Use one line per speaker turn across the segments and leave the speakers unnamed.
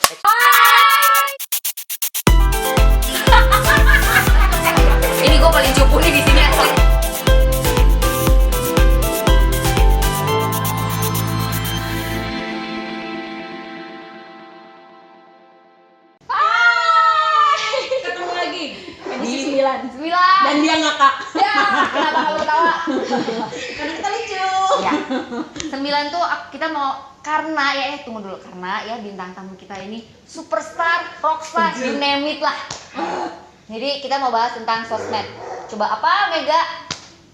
Ini gue paling cupu nih di sini asli.
Ketemu lagi edisi 9
9.
dan dia ngakak.
Ya, kenapa kamu ketawa?
Karena kita lucu.
Ya. 9 tuh kita mau karena tunggu dulu, karena ya bintang tamu kita ini superstar, rockstar, you name it lah. Jadi kita mau bahas tentang sosmed. Coba apa Mega?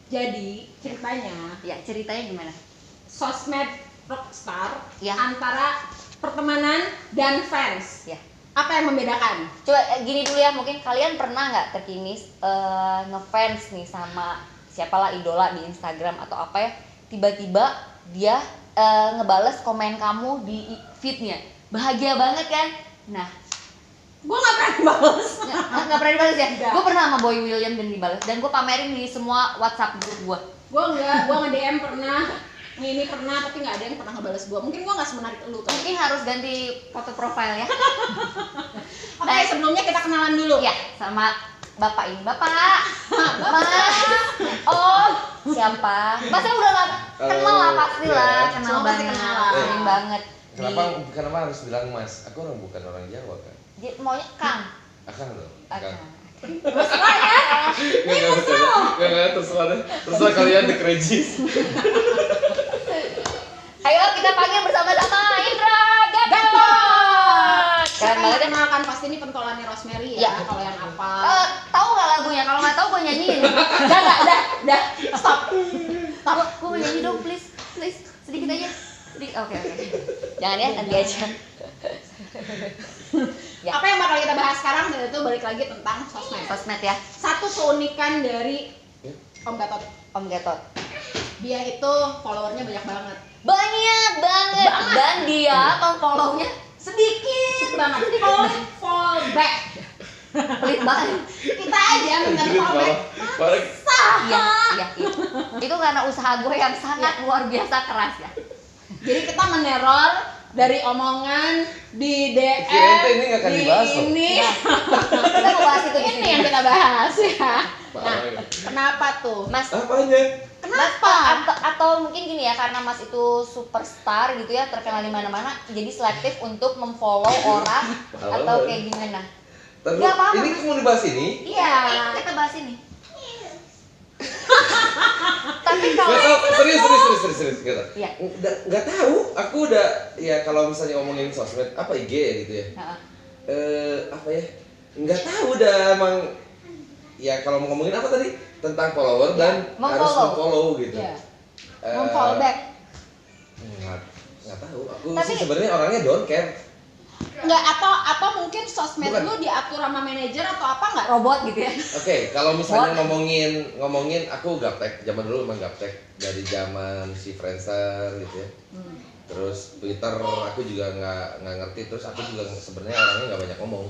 Jadi ceritanya
Ya, ceritanya gimana?
sosmed rockstar
Ya.
antara pertemanan dan fans.
Ya.
Apa yang membedakan?
Coba gini dulu ya, mungkin kalian pernah nggak terkinis ngefans nih sama siapalah idola di Instagram atau apa ya, tiba-tiba dia ngebales komen kamu di feednya, bahagia banget kan? Nah,
Gue nggak pernah dibales.
nggak pernah dibales ya?
Nggak.
Gue pernah sama Boy William dan dibales, dan gue pamerin di semua WhatsApp grup gue.
Gue nge-DM pernah, ini pernah, tapi nggak ada yang pernah ngebales gue. Mungkin gue nggak semenarik lu tuh.
Mungkin harus ganti foto profile ya.
Oke, sebelumnya kita kenalan dulu.
Ya, sama bapak ini, bapak, mas, oh siapa? Masa udah nggak kenal lah pasti lah,
Ya.
kenal
Semua pasti
banget,
kenalan.
sering banget.
Kenapa harus bilang mas? Aku bukan orang Jawa kan?
Maunya Kang.
Akan dong.
Kang.
Mesra ya?
Nggak, terserah deh. Terserah kalian the crazy.
Ayo kita panggil bersama-sama Indra Gatot. Keren banget ya.
Kenalkan, pasti ini pentolannya Rosemary
Ya.
ya. Kalau yang apa?
Tahu nggak lagunya? Kalau nggak tahu gue nyanyiin.
Udah, stop.
Gue mau nyanyi dong, please, sedikit aja. Oke. Jangan ya, nanti aja. Ya.
Apa yang bakal kita bahas sekarang yaitu balik lagi tentang sosmed.
Sosmed ya,
Satu keunikan dari Om Gatot,
Om Gatot.
dia itu followernya banyak banget.
Banyak banget. Dan dia follow-nya sedikit banget.
Fall back.
Pelit banget.
Kita aja minta di fall back.
Iya. Itu karena usaha gue yang sangat luar biasa keras ya.
Jadi kita meneror dari omongan di DM.
Kirain ini nggak akan
di
dibahas loh.
ini.
Kita mau bahas itu di
Ini
sini.
yang kita bahas ya. Nah,
Parah.
kenapa tuh?
Mas,
Apanya?
Kenapa?
atau mungkin gini ya, karena Mas itu superstar gitu ya, terkenal di mana-mana, jadi selektif untuk memfollow orang atau kayak gimana?
Terus,
Nggak apa-apa,
ini
Mas.
mau dibahas ini?
Iya, kita bahas ini. Tapi kalau
Nggak tahu, serius gitu.
Iya.
Nggak tahu. Aku udah ya kalau misalnya ngomongin sosmed apa IG ya gitu ya.
Heeh.
Apa ya? Nggak tahu udah emang. Ya kalau mau ngomongin apa tadi tentang follower dan harus memfollow gitu.
Ya.
Eh,
Fall back.
nggak tahu. Aku
Tapi-
sih sebenarnya orangnya don't care.
Enggak, atau mungkin sosmed
Bukan.
lu diatur sama manajer atau apa enggak?
robot gitu ya.
Oke, kalau misalnya ngomongin aku gaptek, zaman dulu emang gaptek dari zaman si Friendster gitu ya. Terus Twitter aku juga nggak ngerti, terus aku juga sebenarnya orangnya nggak banyak ngomong,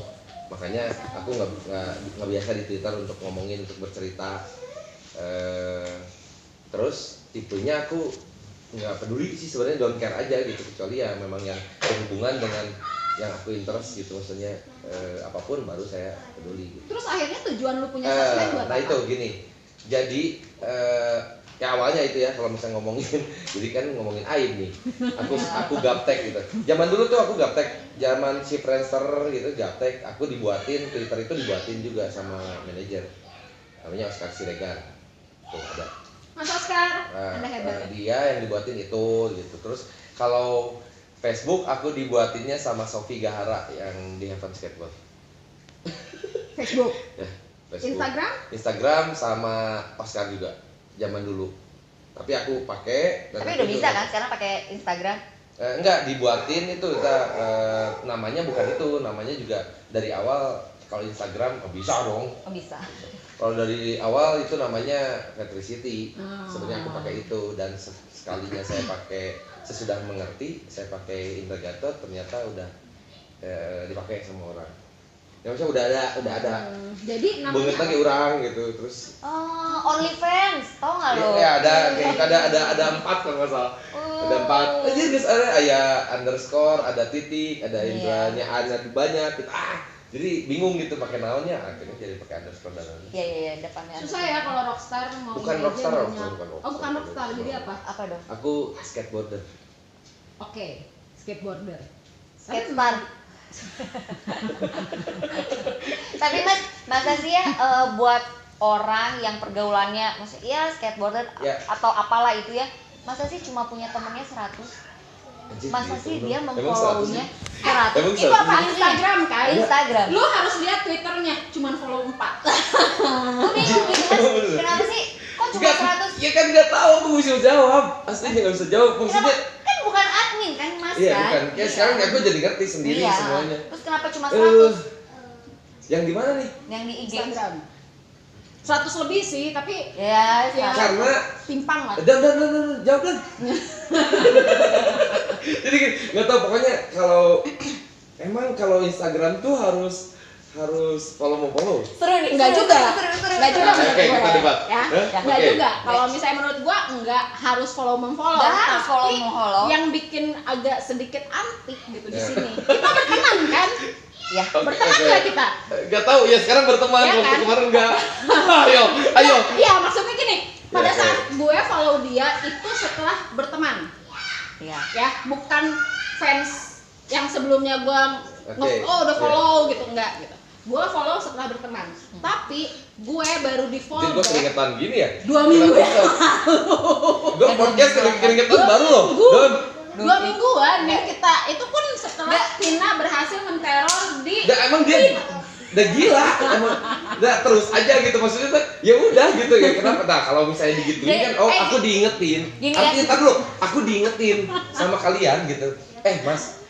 makanya aku nggak biasa di Twitter untuk ngomongin, untuk bercerita. Terus tipenya aku nggak peduli sih sebenarnya, don't care aja gitu, kecuali ya memang yang berhubungan dengan yang aku interest gitu, maksudnya apapun baru saya peduli gitu.
Terus akhirnya tujuan lu punya sosmed buat
Nah
apa?
itu gini, jadi ya awalnya itu ya kalau misalnya ngomongin, jadi kan ngomongin aib nih, aku gaptek gitu. Zaman dulu tuh aku gaptek, zaman si Friendster gitu gaptek, aku dibuatin Twitter itu dibuatin juga sama manajer, namanya Oscar Siregar, tuh ada.
Mas Oscar,
Nah,
Anda hebat.
dia yang dibuatin itu gitu. Terus kalau Facebook aku dibuatinnya sama Sofi Gahara yang di Heaven Skateboard.
Facebook,
Ya, Facebook.
Instagram,
sama Oscar juga zaman dulu. Tapi aku pakai. dan
Tapi
aku
udah bisa
juga-
kan sekarang pakai Instagram?
Enggak, dibuatin itu kita namanya bukan itu, namanya juga dari awal kalau Instagram bisa dong.
Oh bisa.
Kalau dari awal itu namanya Petricity.
Oh.
Sebenarnya aku pakai itu, dan sekalinya saya pakai, sesudah mengerti saya pakai Indra Gatot, ternyata udah dipakai sama orang. Ya maksudnya udah ada
Jadi
banget lagi
namanya
orang gitu, terus
OnlyFans, tau nggak lo?
ya ada kayak gitu, ada 4 kalau nggak salah. Ada ada 4 aja guys, ada underscore, ada titik, ada indranya, ada banyak gitu. Jadi bingung gitu pakai naonnya, akhirnya jadi pakai underscore dan lain-lain.
Iya, depannya.
Susah ya kalau rockstar mau
Bukan
aja
rockstar,
banyak.
bukan rockstar.
Oh, bukan rockstar. Jadi apa?
Apa dong?
Aku skateboarder.
Oke, skateboarder.
Skateboard. Tapi Mas, masa sih ya buat orang yang pergaulannya maksudnya ya skateboarder
Ya.
atau apalah itu ya, masa sih cuma punya temennya 100? Masa sih dia
Emang
memfollow-nya 100?
Emang
Itu
100?
apa? Instagram kan?
Instagram.
Lu harus lihat Twitternya, cuman follow 4.
Gue bingung gitu Mas, kenapa sih kok cuma 100?
Ya kan nggak tahu, aku bisa jawab. Aslinya nggak bisa jawab.
Kenapa?
Maksudnya
Kan bukan admin kan Mas
iya
kan?
bukan. Kayak sekarang aku jadi ngerti sendiri
Iya.
semuanya.
Terus kenapa cuma 100?
Yang di mana nih?
Yang di IG?
Instagram. 100 lebih sih, tapi
Ya,
Ya.
Karena
timpang lah.
dan jawab dan. Jadi nggak tahu pokoknya kalau Instagram tuh harus follow
seru nih.
Enggak
seru,
juga.
seru.
Enggak juga
Nah,
menurut
oke,
gue.
kita debat.
Ya.
Hah?
Enggak
Oke.
juga. Kalau misalnya menurut gua enggak harus follow memfollow.
Nggak harus follow
Tapi
memfollow.
yang bikin agak sedikit antik gitu di
Ya.
sini. Kita berteman kan?
Ya.
Oke,
Berteman
oke.
nggak kita?
Nggak tahu ya sekarang berteman,
Iya
waktu
kan?
kemarin nggak. Ayo.
Iya, maksudnya gini. Pada
Ya, oke.
saat gue follow dia itu setelah berteman.
Ya.
Ya, bukan fans yang sebelumnya gua
Oke,
udah
iya.
follow gitu, enggak gitu. Gua follow setelah berteman. Tapi gue baru di
Jadi
follow
gue keringetan gini ya?
2 minggu ya.
Gue podcast keringetan baru loh. Don.
2 mingguan nih kita itu pun setelah Tina berhasil menteror di
Emang dia udah gila, emang udah terus aja gitu maksudnya tuh ya udah gitu ya kenapa? Nah kalau misalnya digituin kan, aku diingetin.
Gini
Artinya
ya.
tar dulu, aku diingetin sama kalian gitu. Mas,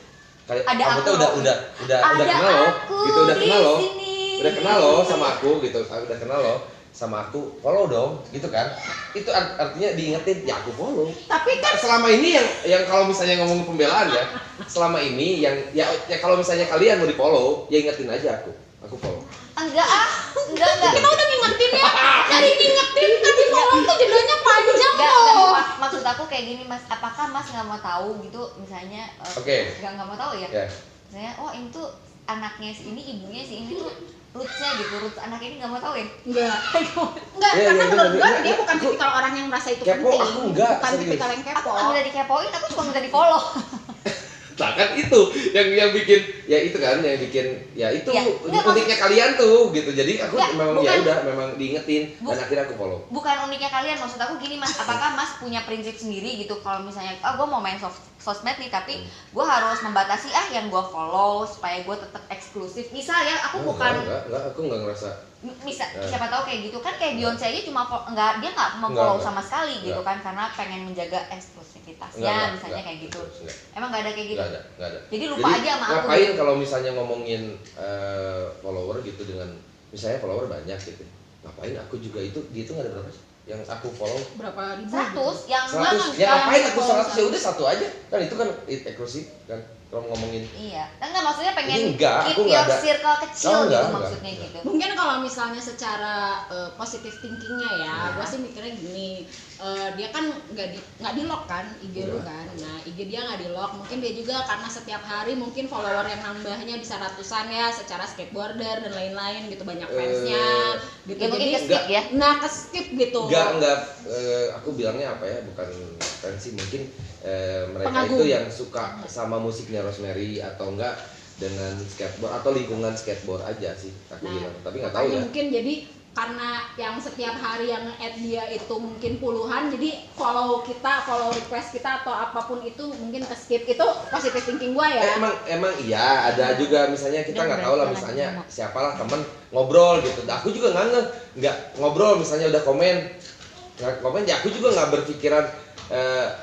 Ada
kamu tuh
aku.
udah
Ada
kenal loh,
aku
gitu udah
di
kenal loh,
sini.
udah kenal loh sama aku gitu, udah kenal loh sama aku, follow dong, gitu kan? Itu artinya diingetin, ya aku follow.
tapi kan
Selama ini yang kalau misalnya ngomong pembelaan ya, selama ini yang ya kalau misalnya kalian mau di follow, ya ingetin aja aku follow.
Enggak.
kita udah ngingetin ya. Dari ngingetin kan di follow tuh judulnya panjang
Enggak,
loh.
maksud aku kayak gini Mas, apakah Mas nggak mau tahu gitu misalnya
Oke.
nggak mau tahu ya?
Ya.
Misalnya ini tuh anaknya si ini, ibunya si ini tuh rootsnya gitu, roots anak ini nggak mau tahu ya?
Enggak,
Iya,
karena
iya,
menurut
bener,
gua
bener.
dia bukan
Aku-
tipikal orang yang merasa itu
kepo,
penting.
aku enggak,
Bukan
serius.
tipikal yang
Aku
kepo.
nggak minta dikepoin, aku cuma minta di follow.
Nah kan itu yang bikin ya itu kan yang bikin ya itu
Ya, enggak,
uniknya kalian tuh gitu. Jadi aku
Enggak,
memang
bukan.
ya udah memang diingetin dan akhirnya aku follow.
Bukan uniknya kalian, maksud aku gini Mas, apakah Mas punya prinsip sendiri gitu kalau misalnya gue mau main sosmed nih tapi gue harus membatasi yang gue follow supaya gue tetap eksklusif. Misal ya aku bukan
Enggak, aku enggak ngerasa.
siapa tahu kayak gitu kan, kayak Beyonce aja cuma dia nggak memfollow
Enggak.
sama sekali gitu
Enggak.
kan, karena pengen menjaga eksklusivitasnya misalnya kayak gitu.
Enggak.
Emang nggak ada kayak gitu?
Enggak ada.
Jadi lupa aja sama aku
ngapain
gitu.
kalau misalnya ngomongin follower gitu dengan misalnya follower banyak gitu. Ngapain aku juga itu dia tuh enggak ada berapa sih yang aku follow?
Berapa ribu?
100 yang
100. Ya ngapain aku 100 ya udah satu aja. Kan itu kan eksklusif kan kalau ngomongin.
iya. Enggak, maksudnya pengen
Ini enggak,
keep
aku enggak
your
ada.
circle kecil
Oh, enggak,
gitu
enggak.
maksudnya gitu.
Mungkin kalau misalnya secara positive thinkingnya ya, gue sih mikirnya gini, dia kan nggak di lock kan IG lu kan, nah IG dia nggak di lock, mungkin dia juga karena setiap hari mungkin follower yang nambahnya bisa ratusan ya, secara skateboarder dan lain-lain gitu, banyak fansnya gitu,
Ya mungkin
jadi
ke-skip ya.
nah ke skip gitu.
Enggak, aku bilangnya apa ya, bukan fancy mungkin mereka
Pengagum.
itu yang suka sama musiknya Rosemary atau enggak dengan skateboard atau lingkungan skateboard aja sih aku
Nah,
bilang, tapi nggak tahu
makanya
ya.
mungkin jadi karena yang setiap hari yang add dia itu mungkin puluhan, jadi follow request kita atau apapun itu mungkin ke skip, itu positive thinking gua ya.
Emang iya ada juga misalnya kita nggak tahu lah misalnya siapalah temen ngobrol gitu, aku juga nggak ngobrol misalnya udah komen ya aku juga nggak berpikiran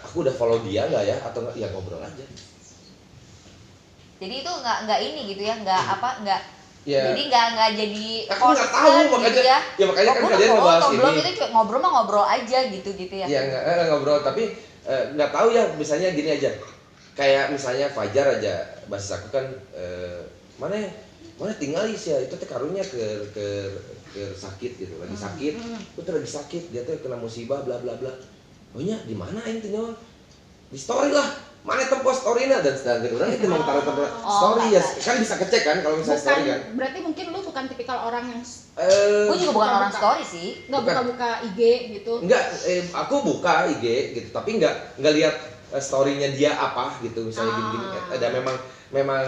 aku udah follow dia nggak ya atau nggak, ya ngobrol aja.
Jadi itu nggak ini gitu ya, nggak
Ya.
jadi nggak jadi
Aku nggak tahu
concern
makanya
gitu ya.
makanya kan
Gua
kalian
follow
ngebahas
atau belum,
ini.
itu cuma ngobrol mah ngobrol aja gitu ya.
Iya nggak ngobrol tapi nggak tahu ya misalnya gini aja kayak misalnya Fajar aja basis aku kan mana tinggal sih ya itu teh karunya ke sakit gitu lagi sakit itu lagi sakit dia tuh kena musibah bla bla bla oh nya di mana ini tuh nyawa di story lah, mana tempo story-nya dan sedangkan orang itu mau taruh tempo story ya kan bisa kecek kan kalau misalnya story kan.
Berarti mungkin lu bukan tipikal orang yang
Gue juga bukan orang story sih.
nggak buka-buka IG gitu.
Enggak, aku buka IG gitu, tapi enggak lihat story-nya dia apa gitu misalnya gini-gini. Ada memang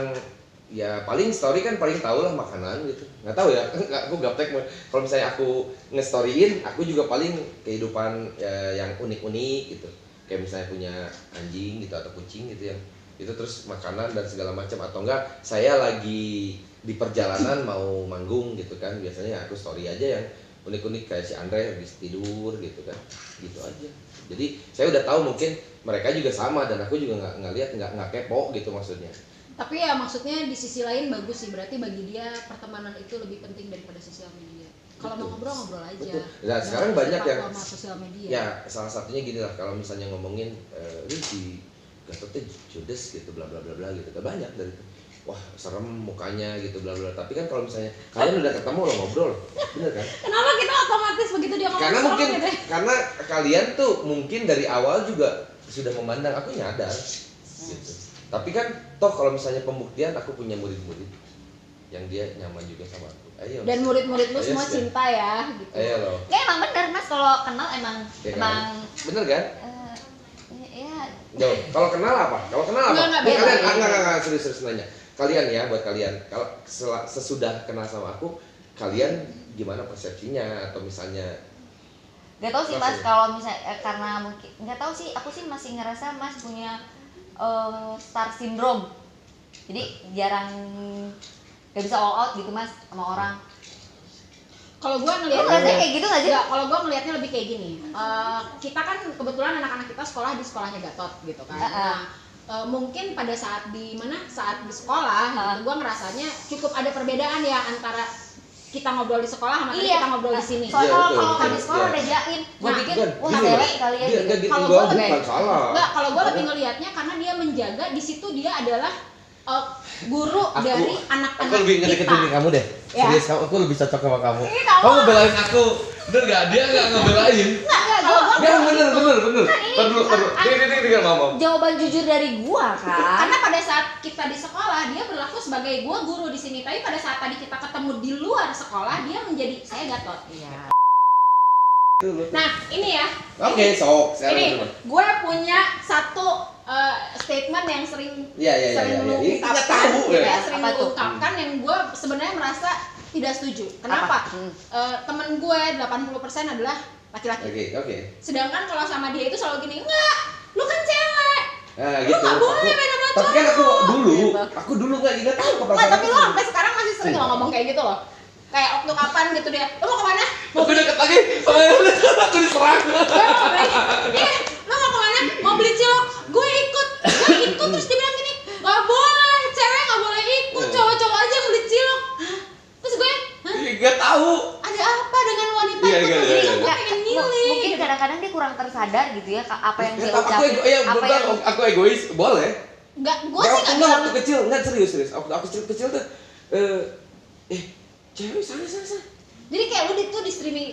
ya paling story kan paling tahu lah makanan gitu. Nggak tahu ya, aku gaptek. Kalau misalnya aku nge-storyin, aku juga paling kehidupan yang unik-unik gitu. Kayak misalnya punya anjing gitu atau kucing gitu yang itu terus makanan dan segala macam, atau enggak saya lagi di perjalanan mau manggung gitu kan, biasanya aku story aja yang unik-unik kayak si Andre habis tidur gitu kan, gitu aja. Jadi saya udah tahu mungkin mereka juga sama dan aku juga nggak lihat nggak kepo gitu maksudnya.
Tapi ya maksudnya di sisi lain bagus sih, berarti bagi dia pertemanan itu lebih penting daripada sosial media. Kalau mau ngobrol aja.
Betul. Nah sekarang banyak yang
sosial media.
Ya salah satunya gini lah, kalau misalnya ngomongin ini si Gatotnya judes gitu bla bla bla bla gitu, kan banyak dari itu. Wah serem mukanya gitu bla bla. Tapi kan kalau misalnya kalian udah ketemu lo ngobrol, bener kan?
Kenapa kita otomatis begitu dia ngomong
Karena
serem
mungkin
gitu?
karena kalian tuh mungkin dari awal juga sudah memandang aku nyadar gitu. Tapi kan toh kalau misalnya pembuktian aku punya murid-murid yang dia nyaman juga sama aku. Ayo.
Dan murid-murid lu
Ayo,
semua
Stan.
cinta ya gitu.
Ayo lo.
Ya emang bener mas, kalau kenal emang
Ya kan?
emang
Bener kan?
ya
Jauh. Kalau kenal apa? Kalau kenal apa?
Enggak,
Nih,
beda.
kalian enggak serius nanya. Kalian ya, buat kalian, kalau sesudah kenal sama aku, kalian gimana persepsinya atau misalnya
nggak tahu sih mas,
Maksudnya?
kalau misalnya karena mungkin nggak tahu sih, aku sih masih ngerasa mas punya star syndrome, jadi jarang nggak bisa all out gitu mas sama orang.
Kalau gua
Lu
ngelihatnya
ngerasa kayak gitu nggak sih?
Enggak, kalau gua ngelihatnya lebih kayak gini. Kita kan kebetulan anak-anak kita sekolah di sekolahnya Gatot gitu kan. Nah, mungkin pada saat di sekolah gitu, gua ngerasanya cukup ada perbedaan ya antara kita ngobrol di sekolah sama
Iya.
kita ngobrol di sini.
Soalnya
Iya,
kalau
betul,
kalau
betul.
di sekolah
Iya.
udah jain, gue
Nah,
pikir
bukan,
wah
gini
cewek
loh.
kali ya
Dia
gitu.
enggak gitu,
Kalau
gua
gua
bukan salah.
Enggak, kalau gua lebih ngelihatnya karena dia menjaga di situ, dia adalah guru dari anak-anak
Aku lebih ngedeketin
kita.
kamu deh.
Ya.
Serius, aku lebih cocok sama kamu.
Ih, kamu-
Kamu belain aku. Bener gak? Dia gak ngebelain.
Enggak, kalau gua
Enggak, bener.
Kan ini,
Perlu. Ini mama.
Jawaban jujur dari gua kan.
karena pada saat kita di sekolah dia berlaku sebagai gua guru di sini, tapi pada saat tadi kita ketemu di luar sekolah dia menjadi saya Gatot.
Iya.
Nah ini ya,
Oke, sok.
ini gue punya satu statement yang sering
Iya.
lu
Ini nggak
ungkapkan,
tahu
gitu
ya.
ya, sering
Apa
lu
tuh?
ungkapkan yang gue sebenarnya merasa tidak setuju. Kenapa?
Apa?
Temen gue 80% adalah laki-laki.
Oke.
Sedangkan kalau sama dia itu selalu gini, enggak, lu kan cewek.
Nah,
Lu
gitu.
nggak boleh main sama
Tapi kan
cowok.
aku dulu nggak tahu
Nggak,
keperasaan
tapi
aku.
lu sampai sekarang masih sering lo ngomong kayak gitu loh. Kayak waktu kapan gitu dia, lu mau kemana?
Aku deket lagi. Aku diserang.
Lo mau kemana? Mau beli cilok? Gue ikut terus dia bilang gini, gak boleh, cewek gak boleh ikut, cowok-cowok aja yang beli cilok. Hah? Terus gue, hah?
Nggak tahu.
Ada apa dengan wanita
Iya,
itu?
iya,
Jadi
iya.
gue pengen milih.
Mungkin kadang-kadang dia kurang tersadar gitu ya, apa yang dia
Aku
ucapin, apa yang
aku egois, boleh.
Enggak, gue
Nggak,
sih gak
waktu
bilang.
kecil, nggak serius. Waktu aku kecil tuh, cewek sana.
Jadi kayak lu itu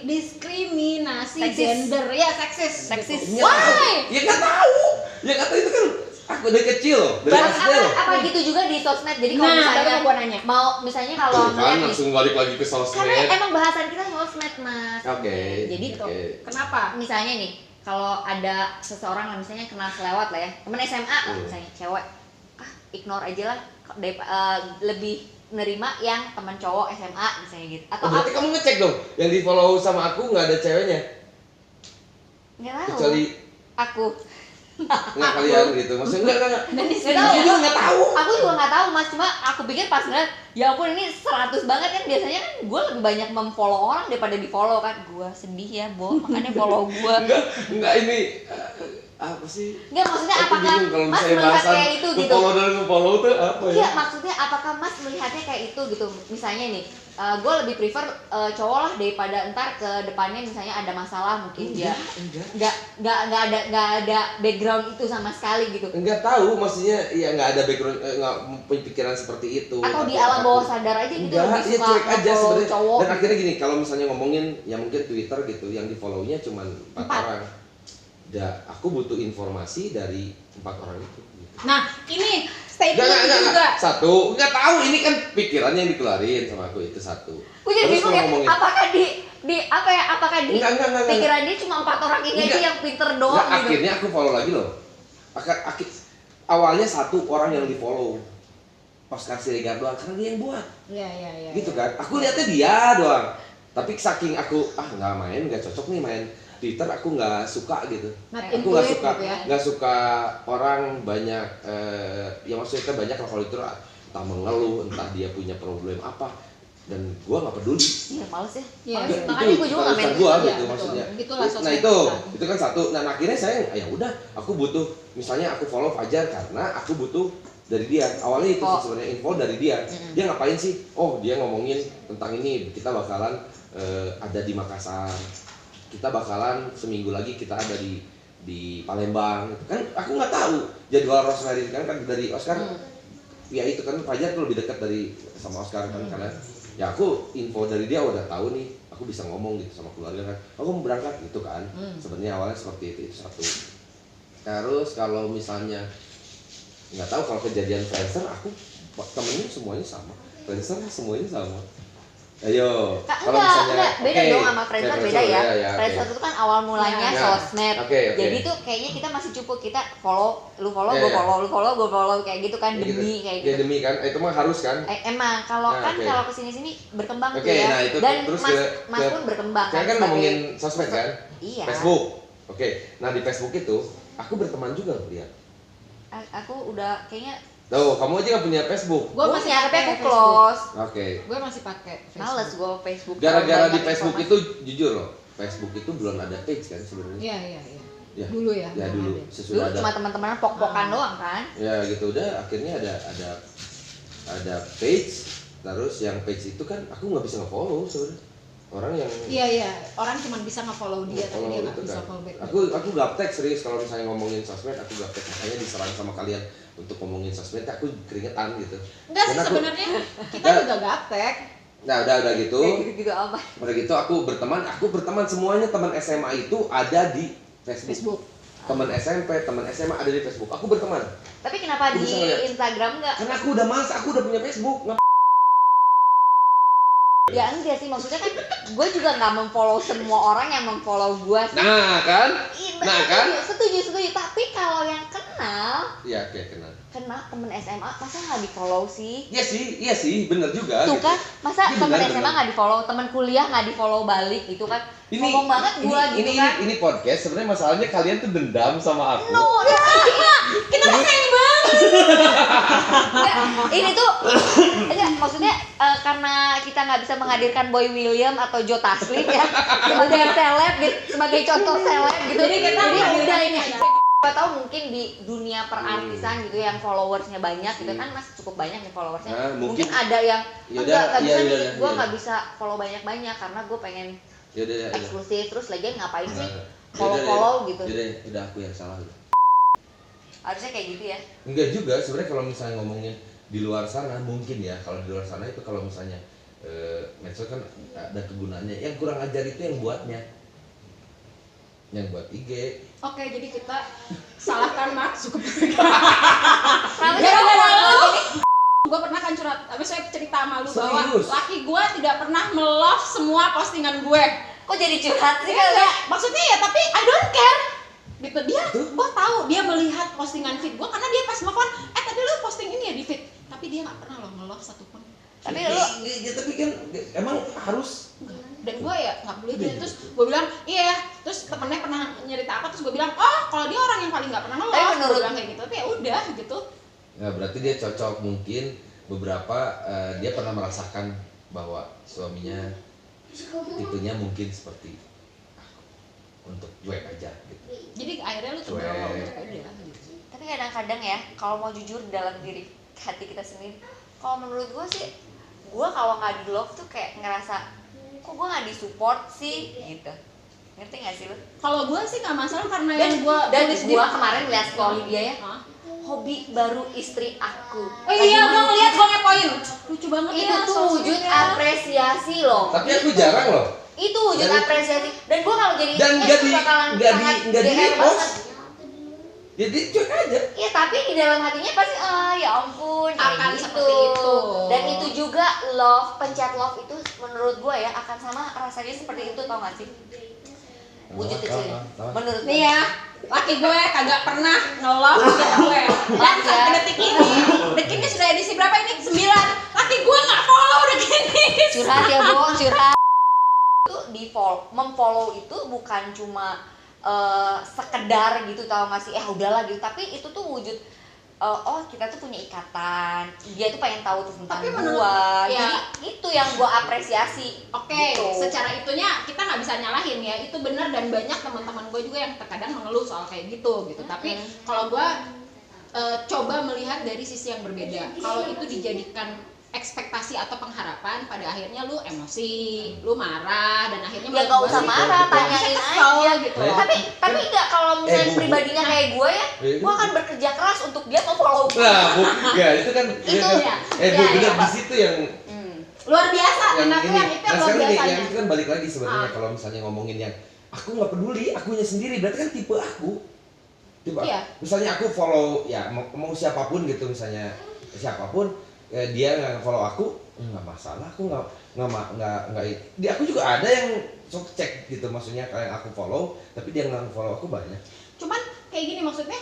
diskriminasi
Seksis.
gender, ya seksis.
Seksis.
Gitu. Why?
Ya nggak tahu. Ya nggak tahu itu kan aku dari kecil loh, dari
apa,
SD loh.
apa gitu juga di sosmed. Jadi kalau
Nah,
misalnya
baru gua nanya.
mau misalnya kalau
Tuh kan
ngeliat nih,
langsung balik lagi ke
karena
sosmed.
emang bahasan kita sosmed mas.
Oke.
Jadi
Gitu.
Oke.
Kenapa?
misalnya nih, kalau ada seseorang lah misalnya kenal selewat lah ya, temen SMA lah misalnya cewek, ignore aja lah, lebih nerima yang teman cowok SMA misalnya gitu, atau
Oh, berarti kamu ngecek dong, yang di follow sama aku nggak ada ceweknya,
nggak tahu
kecuali
aku
nggak kalian gitu, maksudnya nggak.
Dan
nggak tahu
Aku juga nggak tahu.
aku juga nggak tahu mas, cuma aku pikir pas ngeliat ya ampun ini 100 banget kan, biasanya kan gue lebih banyak memfollow orang daripada di follow kan, gue sedih ya Bo, makanya follow gue.
Nggak ini apa sih?
Nggak, maksudnya
Aku
apakah
bingung kalau
mas
misalnya
melihat
bahasan
kayak itu gitu?
nge-follow dan nge-follow tuh apa ya?
Iya, maksudnya apakah mas melihatnya kayak itu gitu? Misalnya nih, gue lebih prefer cowok lah daripada ntar ke depannya misalnya ada masalah mungkin dia nggak ada background itu sama sekali gitu.
Enggak tahu, maksudnya ya nggak ada background, nggak pikiran seperti itu.
Atau di alam bawah sadar aja gitu,
Enggak,
lebih
ya
suka
cuek aja
nge-follow
sebenarnya.
cowok.
Dan akhirnya gini, kalau misalnya ngomongin ya mungkin Twitter gitu, yang di follow-nya cuma 4
Empat.
orang. aku butuh informasi dari 4 orang itu. Gitu.
Nah, ini statement
Enggak.
juga.
Satu, nggak tahu ini kan pikirannya yang dikeluarin sama aku itu satu.
Gue jadi
Terus
bingung ya,
kalau ngomongin
apakah di apa ya, apakah di
Enggak.
pikiran dia cuma 4 orang ini aja
Enggak.
yang pinter doang gitu.
Akhirnya aku follow lagi loh. Awalnya 1 orang yang di follow Oscar Siregar doang karena dia yang buat.
Iya.
Gitu kan. Aku lihatnya dia doang. Tapi saking aku nggak cocok nih main Twitter, aku nggak suka gitu. Aku nggak suka,
gitu ya.
nggak suka orang banyak, ya maksudnya banyak kalau itu entah mengeluh, entah dia punya problem apa, dan gua nggak peduli.
Iya, males ya.
Iya,
Males.
iya.
Makanya gue juga nggak main
gua
Twitter.
gitu
Iya,
maksudnya.
betul. Itulah
Nah
sosmed
itu kan satu. Nah akhirnya saya ya udah, aku butuh, misalnya aku follow Fajar karena aku butuh dari dia. Awalnya itu sih sebenarnya info dari dia. Dia ngapain sih? Oh dia ngomongin tentang ini. Kita bakalan ada di Makassar. Kita bakalan seminggu lagi kita ada di Palembang. Kan aku nggak tahu jadwal Rosemary kan dari Oscar. Ya itu kan Fajar tuh lebih dekat dari sama Oscar kan karena ya aku info dari dia udah tahu nih. Aku bisa ngomong gitu sama keluarga kan. Aku mau berangkat gitu kan. Sebenarnya awalnya seperti itu satu. Terus kalau misalnya nggak tahu kalau kejadian Friendster, aku temennya semuanya sama. Friendster semuanya sama. Ayo, kalau misalnya
beda dong sama Friendster, beda ya. Friendster itu kan awal mulanya
Ya.
sosmed.
Oke.
Jadi tuh kayaknya kita masih cukup, kita follow, lu follow, gue follow, lu follow, gue follow kayak gitu kan, demi kayak gitu.
Ya demi kan, itu mah harus kan.
Emang kalau
Nah,
kan
oke.
kalau kesini-sini berkembang
Oke,
tuh ya.
nah itu
Dan
terus
Mas pun berkembang
kan
sebagai-
ngomongin sosmed kan.
Iya.
Facebook. Oke. Nah di Facebook itu aku berteman juga lihat.
Aku udah kayaknya
Tuh, kamu aja nggak punya Facebook.
Gue
gue
masih
tapi
pakai
aku
Facebook.
close.
Oke.
Gue masih pakai Facebook.
Males gue Facebook.
Gara-gara
Banyak
di Facebook
informasi.
itu jujur loh, Facebook itu belum ada page kan sebenarnya.
Iya.
Ya.
Dulu ya.
Ya
belum
dulu
ada.
Dulu
sesudah ada.
cuma teman-teman pok-pokan doang kan.
Ya gitu udah akhirnya ada page, terus yang page itu kan aku nggak bisa nge-follow sebenarnya. Orang yang
Iya. Orang cuma bisa nge-follow dia, tapi
follow
dia nggak
itu
bisa
kan.
follow back.
Aku gaptek serius kalau misalnya ngomongin sosmed, aku gaptek makanya diserang sama kalian untuk ngomongin sosmed, aku keringetan gitu.
Enggak sih
Karena aku-
sebenarnya kita
Nggak.
juga gaptek.
Nah udah gitu.
Kayak gitu-gitu apa?
Udah gitu aku berteman semuanya teman SMA itu ada di Facebook. Teman SMP, teman SMA ada di Facebook. Aku berteman.
Tapi kenapa
Aku
di
bisa ngeliat.
Instagram enggak?
Karena aku udah males, aku udah punya Facebook.
Ya enggak sih, maksudnya kan gue juga nggak memfollow semua orang yang memfollow gue sih.
Nah kan? Nah kan?
Setuju. Tapi kalau yang kenal
Iya kayak kenal.
temen SMA, masa nggak di follow sih?
Iya sih, bener juga.
Tuh
gitu.
kan, masa
Iya,
temen
benar,
SMA
benar.
nggak di follow, temen kuliah nggak di follow balik gitu kan?
Ini
Ngomong banget gue gitu kan?
Ini podcast sebenarnya masalahnya kalian tuh dendam sama aku.
Kita sayang banget.
Ini tuh enggak, maksudnya karena kita nggak bisa menghadirkan Boy William atau Joe Taslim ya sebagai seleb gitu, sebagai contoh seleb gitu.
Jadi kita
udah ini.
aja.
Gak tau mungkin di dunia perartisan gitu yang followersnya banyak gitu kan, masih cukup banyak nih followersnya.
Nah,
mungkin
mungkin-
ada yang
Yaudah,
nggak bisa
iya,
nih,
iya,
gue
iya.
nggak bisa follow banyak-banyak karena gue pengen
Yaudah.
eksklusif. Terus lagian ngapain sih
Nah,
follow gitu?
Udah aku yang salah.
Harusnya kayak gitu ya.
Enggak juga sebenarnya kalau misalnya ngomongin di luar sana mungkin ya, kalau di luar sana itu kalau misalnya medsos kan ada kegunaannya. Yang kurang ajar itu yang buatnya, yang buat IG.
Oke, jadi kita salahkan Mark Zuckerberg.
Kenapa sih
Gara-gara
kamu
lu.
ngomong gini?
Gue pernah kan saya cerita sama lu bahwa
Serius?
laki gue tidak pernah me-love semua postingan gue.
Kok jadi curhat sih
Iya
kan?
enggak, maksudnya ya tapi I don't care. Gitu dia,
Tuh.
gue tahu dia melihat postingan feed gue karena dia pas nelfon, tadi lu posting ini ya di feed, tapi dia nggak pernah loh nge-love satupun.
Tapi lu
Tapi kan emang harus.
Dan gue ya nggak boleh gitu. Terus gue bilang iya, terus temennya pernah nyerita apa, terus gue bilang oh kalau dia orang yang paling nggak pernah
Tapi
nge-love, gue
menurut-
bilang kayak gitu, tapi ya udah gitu.
Nah berarti dia cocok, mungkin beberapa dia pernah merasakan bahwa suaminya tipenya mungkin seperti untuk cuek aja gitu.
Jadi akhirnya lu coba
Cuek.
untuk udah gitu.
tapi kadang-kadang ya kalau mau jujur dalam diri hati kita sendiri, kalau menurut gue sih, gue kalau nggak di love tuh kayak ngerasa kok gue nggak disupport sih gitu. Ngerti nggak sih lu?
Kalau gue sih nggak masalah karena
Dan
yang gue tulis di
gue kemarin lihat story dia ya,
Hah?
hobi baru istri aku.
Oh iya, gue ngeliat gue ngepoin. Lucu banget
Itu
ya,
tuh
so
wujud
sweet ya.
apresiasi loh.
Tapi aku jarang loh.
Itu wujud
Dan-
apresiasi. Dan gue kalau jadi
Dan
itu bakalan sangat
nggak di
GR
repost.
banget.
Jadi cuek aja.
Iya, tapi di dalam hatinya pasti ya ampun kayak
Akan
gitu.
seperti itu.
Dan itu juga love, pencet love itu menurut gue ya akan sama rasanya seperti itu, tau gak sih? Wujud kecilnya. Menurut gue.
Nih ya, laki gue kagak pernah nge-love gue. Dan sampai detik ini sudah edisi berapa ini? 9. Laki gue nggak follow detik ini.
Curhat ya, Bo, curhat. Itu di follow, memfollow itu bukan cuma sekedar gitu, tau gak sih? Udahlah gitu, tapi itu tuh wujud oh kita tuh punya ikatan, dia tuh pengen tahu tuh tentang
Tapi menurut-
gua,
ya.
jadi itu yang gua apresiasi.
Oke,
Gitu.
secara itunya kita nggak bisa nyalahin ya, itu benar dan banyak teman-teman gue juga yang terkadang mengeluh soal kayak gitu. Tapi kalau gue coba melihat dari sisi yang berbeda, kalau itu dijadikan ekspektasi atau pengharapan, pada akhirnya lu emosi, lu marah, dan akhirnya
Ya
menurut
nggak
gua
usah
sih
marah,
bisa
tanyain
kesel
aja
gitu.
Eh,
Tapi nggak, kalau misalnya
Bu.
pribadinya kayak gue ya, gue akan bekerja keras untuk dia mau follow gue.
Nah, Bu, ya itu kan
Itu
ya.
Bu,
Ya,
benar
ya.
di situ yang
Luar biasa,
yang
menurut gue
ini.
yang itu
Nah,
yang luar
sekarang
biasanya.
yang itu kan balik lagi sebenarnya kalau misalnya ngomongin yang aku nggak peduli, akunya sendiri, berarti kan tipe aku.
Iya.
Misalnya aku follow ya mau siapapun gitu, misalnya siapapun dia nggak follow aku, nggak masalah, aku nggak dia, aku juga ada yang sok cek gitu, maksudnya kayak aku follow tapi dia nggak follow aku banyak.
Cuman kayak gini maksudnya,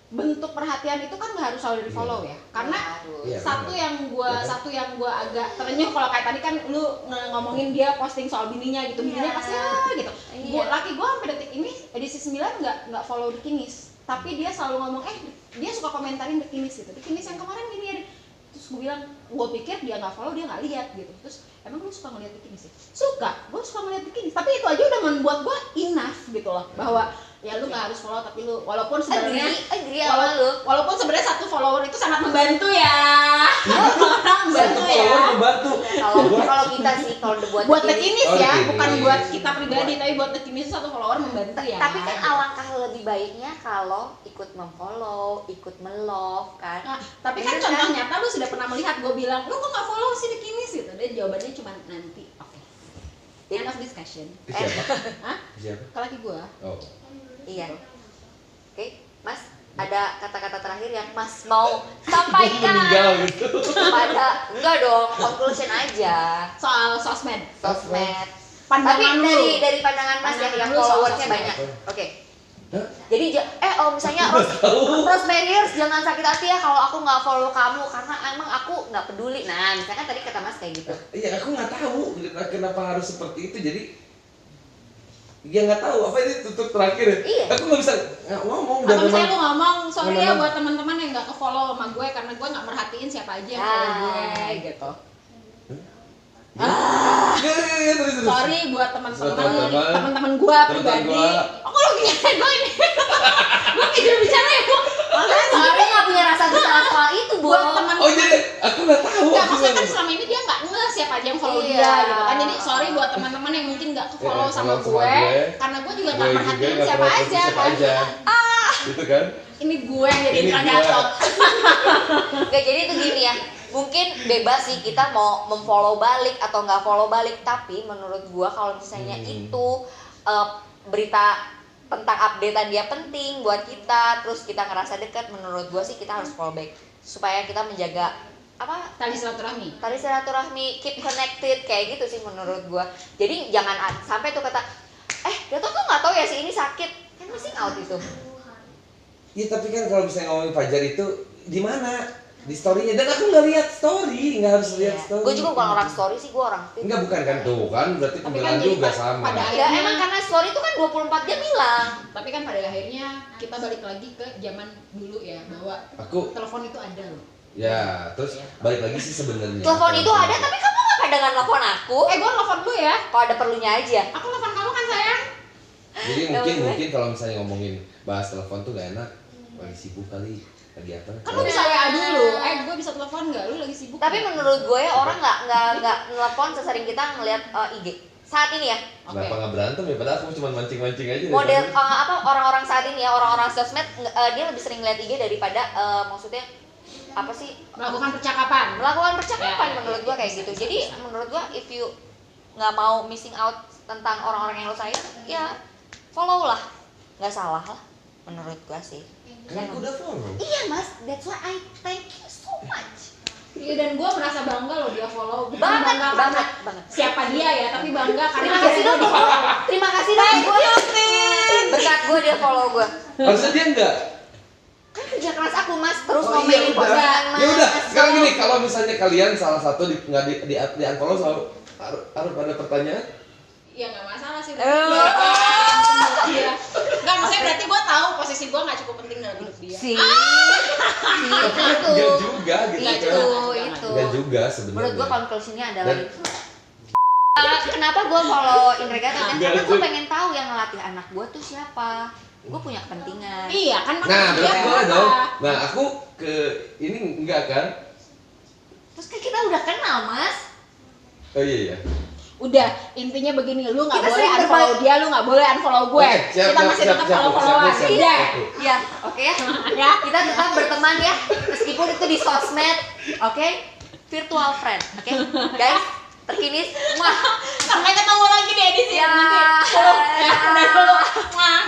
bentuk perhatian itu kan nggak harus selalu di follow ya, karena
Iya,
satu
benar.
yang gua
Iya kan?
satu yang gua agak terenyuh kalau kayak tadi kan lu ngomongin dia posting soal bininya gitu, bininya
Iya.
pasti gitu.
Iya.
Laki gua sampai detik ini edisi 9 nggak follow The Kinis, tapi dia selalu ngomong dia suka komentarin The Kinis gitu, The Kinis yang kemarin gini ya. Terus gue bilang, gue pikir dia nggak follow, dia nggak lihat gitu. Terus emang lu suka ngeliat The Kinis sih? Suka, gue suka ngeliat The Kinis, tapi itu aja udah membuat gue enough gitu loh, bahwa ya lu nggak harus follow, tapi lu walaupun sebenarnya
agree sama lu.
walaupun sebenarnya satu follower itu sangat membantu ya. Orang membantu
Satu
ya.
follower membantu.
Kalau kita sih kalau
Buat The
The
Kinis
Oh,
ya,
The Kinis.
bukan buat kita pribadi, tapi buat The Kinis satu follower membantu ya.
Tapi kan alangkah lebih baiknya kalau ikut memfollow, ikut melove kan.
Nah, tapi kan
Bener
contoh
kan?
nyata lu sudah pernah melihat gue bilang, lu kok nggak follow si The Kinis gitu. Dan jawabannya cuma nanti. Oke. End of discussion.
Itu siapa?
Hah?
Siapa?
Kalau laki gue.
Oh.
Iya. Oke, Mas, ada kata-kata terakhir yang Mas mau sampaikan
Meninggal gitu.
kepada enggak dong, conclusion aja.
Soal sosmed.
Sosmed.
Pandangan
Tapi
lu.
dari pandangan Mas ya,
Pandangan
yang
lu soal
followersnya
sosmed.
banyak. Oke.
Hah?
Jadi misalnya Rosemariers jangan sakit hati ya kalau aku nggak follow kamu karena emang aku nggak peduli. Nah, misalkan tadi kata Mas kayak gitu.
Iya, aku nggak tahu kenapa harus seperti itu. Jadi ya nggak tahu apa ini tutup terakhir.
Iya.
Aku nggak bisa ngomong.
Atau misalnya
memang-
lu ngomong, sorry ya
memang-
buat teman-teman yang nggak ke-follow sama gue karena gue nggak merhatiin siapa aja yang follow gue gitu.
Iya, terus.
Sorry buat
Buat
teman-teman gue pribadi.
gua.
Oh, kalau gini gue ini. Gue tidak bicara ya, Bu.
Makanya sorry nggak punya rasa bersalah soal itu, Bu.
Buat teman
Oh jadi aku nggak tahu.
Enggak,
aku
maksudnya kan
nggak-
selama ini dia nggak siapa aja yang follow
Iya.
dia gitu kan. Jadi sorry buat teman-teman yang mungkin nggak ke-follow
Iya,
sama
follow sama
gue,
gue.
karena gue juga
Gue
nggak
juga
merhatiin
nggak
siapa
tahu
aja
siapa
kan.
aja. Gitu kan?
Ini gue yang jadi
Ini
Indra
gue.
Gatot.
Oke, jadi itu gini ya. Mungkin bebas sih kita mau memfollow balik atau nggak follow balik, tapi menurut gua kalau misalnya itu berita tentang updatean dia penting buat kita, terus kita ngerasa dekat, menurut gua sih kita harus follow back supaya kita menjaga apa
Tali silaturahmi.
tali silaturahmi, keep connected kayak gitu sih menurut gua. Jadi jangan sampai tuh kata Gatot tuh nggak tahu ya si ini sakit, kan missing out itu.
Iya, tapi kan kalau misalnya ngomongin Fajar itu di mana? Di story-nya, dan aku nggak lihat story, nggak harus lihat story.
Gue juga bukan orang story sih, gue orang feed.
Enggak, bukan kan tuh kan, berarti
Tapi kan
pembelaan
jadi
juga
pada
sama.
Ya
akhirnya-
emang karena story itu kan 24 jam hilang.
Tapi kan pada akhirnya kita balik lagi ke zaman dulu ya, bahwa
Aku
telepon itu ada loh.
ya, terus balik lagi sih sebenarnya.
Telepon itu ada, tapi kamu ngapain dengan telepon aku?
Gue nelfon lu ya.
Kalau ada perlunya aja.
Aku nelfon kamu kan sayang.
Jadi
Telepon gue.
mungkin kalau misalnya ngomongin bahas telepon tuh gak enak, lagi sibuk kali, lagi apa?
Kan lu bisa WA dulu. Gue bisa telepon nggak? Lu lagi sibuk.
Tapi
nggak?
menurut gue ya orang nggak nelpon sesering kita ngelihat IG saat ini ya.
Oke.
Kenapa nggak berantem ya? Padahal aku cuma mancing-mancing aja. dari
Model
tadi.
orang-orang saat ini ya, orang-orang sosmed dia lebih sering ngeliat IG daripada maksudnya apa sih
Melakukan percakapan.
melakukan percakapan
Ya,
menurut
ya,
gua kayak
bisa,
gitu.
bisa,
Jadi
bisa.
menurut gua if you nggak mau missing out tentang orang-orang yang lo sayang, ya follow lah, nggak salah lah menurut gua sih.
Kan aku udah follow.
Iya mas, that's why I thank you so much.
Iya, dan gue merasa bangga loh dia follow. Bukan
Banget,
bangga karena
banget.
siapa dia ya, tapi bangga karena
Terima kasih dong, terima kasih dong gue. Berkat gue dia follow gue.
Harusnya dia enggak.
Kan kerja keras aku mas, terus
Oh,
komenin
iya, udah.
postingan mas.
Ya udah, sekarang gini, kalau misalnya kalian salah satu nggak di unfollow selalu harus ada pertanyaan.
ya nggak masalah sih.
Iya.
Nggak, maksudnya berarti gue tahu posisi gue nggak cukup penting dalam hidup dia.
Si
Tapi kan
itu.
enggak juga gitu
Itu,
kan.
itu.
Enggak juga sebenarnya.
Menurut gue konklusinya adalah
Dan-
itu. Kenapa gue follow Indra Gatot? Karena
Enggak,
gue
itu-
pengen tahu yang ngelatih anak gue tuh siapa. Gue punya kepentingan.
Iya kan,
Nah,
makanya
berarti
dia
boleh
apa?
dong. Nah, aku ke ini enggak kan?
Terus kan kita udah kenal mas.
Oh iya.
Udah, intinya begini, lu nggak
Kita
boleh
sering
unfollow
berbagi.
dia, lu nggak boleh unfollow gue.
Oke, siap,
Kita
siap,
masih
siap,
tetap
siap,
follow-followan.
siap, siap.
Iya.
Iya, oke ya.
Ya.
Kita tetap berteman ya, meskipun itu di sosmed, oke? Virtual friend, oke? Guys, terkini, wah,
Sampai ketemu lagi di edisi
Ya.
nanti. Ya, udah dulu. Wah,